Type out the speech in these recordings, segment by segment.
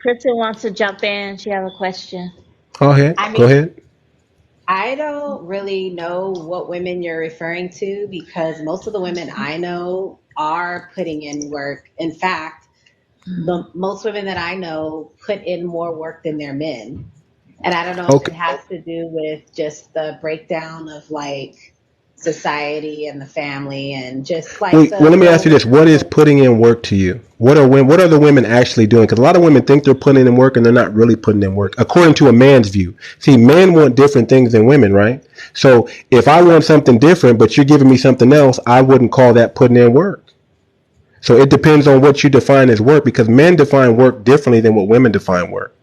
Kristen wants to jump in. She has a question. Go ahead. I Go mean, ahead. I don't really know what women you're referring to because most of the women I know are putting in work. In fact, the most women that I know put in more work than their men. And I don't know if it Okay. has to do with just the breakdown of like society and the family and just like Well, the let me ask you role this: what is people. putting in work to you? What are the women actually doing? Because a lot of women think they're putting in work and they're not really putting in work, according to a man's view. See, men want different things than women, right? So if I want something different, but you're giving me something else, I wouldn't call that putting in work. So it depends on what you define as work, because men define work differently than what women define work.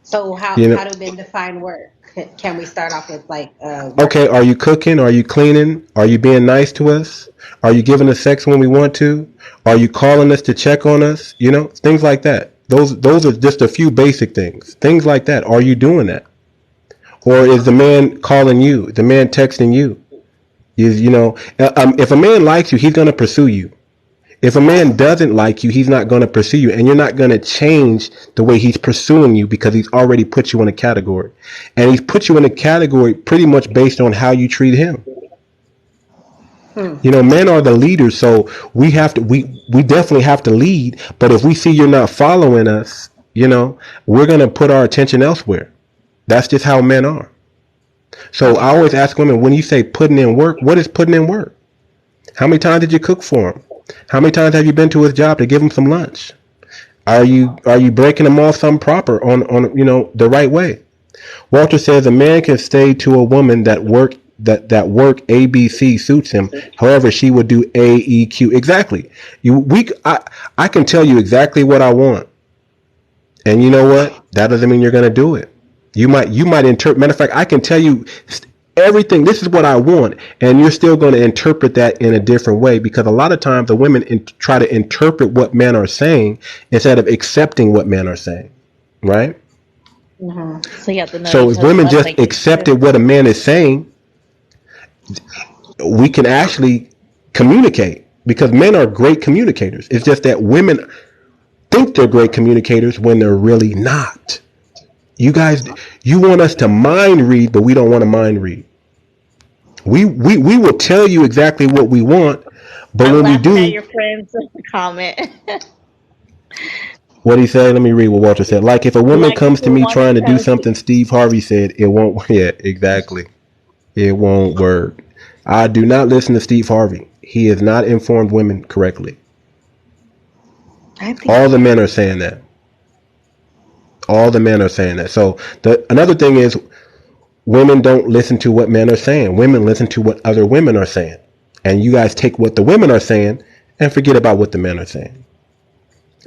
So You know, how do men define work? Can we start off with like work? okay, are you cooking? Are you cleaning? Are you being nice to us? Are you giving us sex when we want to? Are you calling us to check on us? You know, things like that. Those are just a few basic things. Things like that. Are you doing that? Or is the man calling you? The man texting you? If a man likes you, he's going to pursue you. If a man doesn't like you, he's not going to pursue you, and you're not going to change the way he's pursuing you because he's already put you in a category. And he's put you in a category pretty much based on how you treat him. Hmm. Men are the leaders, so we definitely have to lead, but if we see you're not following us, we're going to put our attention elsewhere. That's just how men are. So I always ask women, when you say putting in work, what is putting in work? How many times did you cook for him? How many times have you been to his job to give him some lunch? Are you breaking him off some proper on the right way? Walter says a man can stay to a woman that work ABC suits him. However, she would do AEQ. Exactly. I can tell you exactly what I want, and you know what? That doesn't mean you're going to do it. You might interpret. Matter of fact, I can tell you everything. This is what I want, and you're still going to interpret that in a different way, because a lot of times the women try to interpret what men are saying instead of accepting what men are saying. Right? So you have to know So each if other's women love just language accepted too. what a man is saying, we can actually communicate, because men are great communicators. It's just that women think they're great communicators when they're really not. You guys, you want us to mind read, but we don't want to mind read. We will tell you exactly what we want, but I'm when we laughing at do, your friend's comment. what he said, let me read what Walter said. Like, if a woman Like comes to people me want trying to to do tell you. something Steve Harvey said, it won't. Yeah, exactly. It won't work. I do not listen to Steve Harvey. He has not informed women correctly. I think All the he. men are saying that. All the men are saying that. So another thing is, women don't listen to what men are saying. Women listen to what other women are saying. And you guys take what the women are saying and forget about what the men are saying.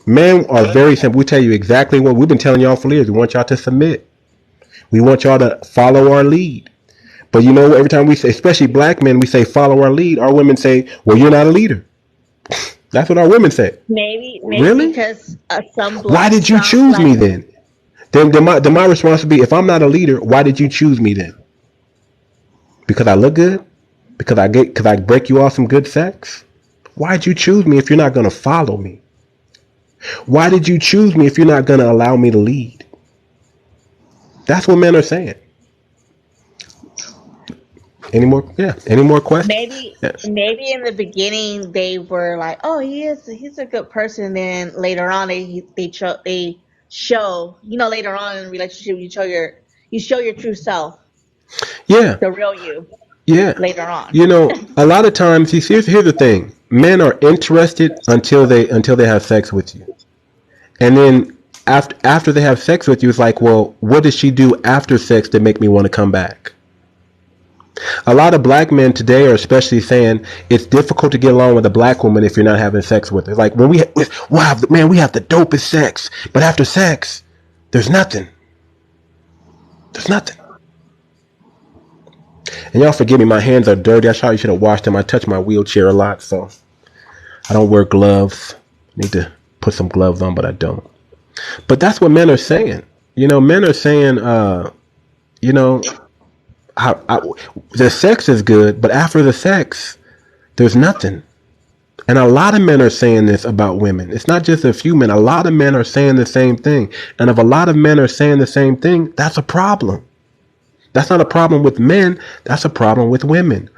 Men are very simple. We tell you exactly what we've been telling y'all for years. We want y'all to submit. We want y'all to follow our lead. But every time we say, especially black men, we say follow our lead, our women say, well, you're not a leader. That's what our women say. Maybe Really? because Why did you some choose black me men. then? Then my response would be, if I'm not a leader, why did you choose me then? Because I look good? Because I break you off some good sex? Why'd you choose me if you're not going to follow me? Why did you choose me if you're not going to allow me to lead? That's what men are saying. Any more? Yeah. Any more questions? Maybe Yes. maybe in the beginning they were like, oh, he's a good person. Then later on they show later on in a relationship you show your true self, Yeah. the real you Yeah. later on. A lot of times, here's the thing: men are interested until they have sex with you, and then after they have sex with you, it's like, well, what does she do after sex to make me want to come back? A lot of black men today are especially saying it's difficult to get along with a black woman if you're not having sex with her. Like, when we have the dopest sex, but after sex, there's nothing. There's nothing. And y'all forgive me, my hands are dirty. I probably should have washed them. I touch my wheelchair a lot, so I don't wear gloves. I need to put some gloves on, but I don't. But that's what men are saying. Men are saying, you know, the sex is good, but after the sex, there's nothing. And a lot of men are saying this about women. It's not just a few men. A lot of men are saying the same thing. And if a lot of men are saying the same thing, that's a problem. That's not a problem with men. That's a problem with women.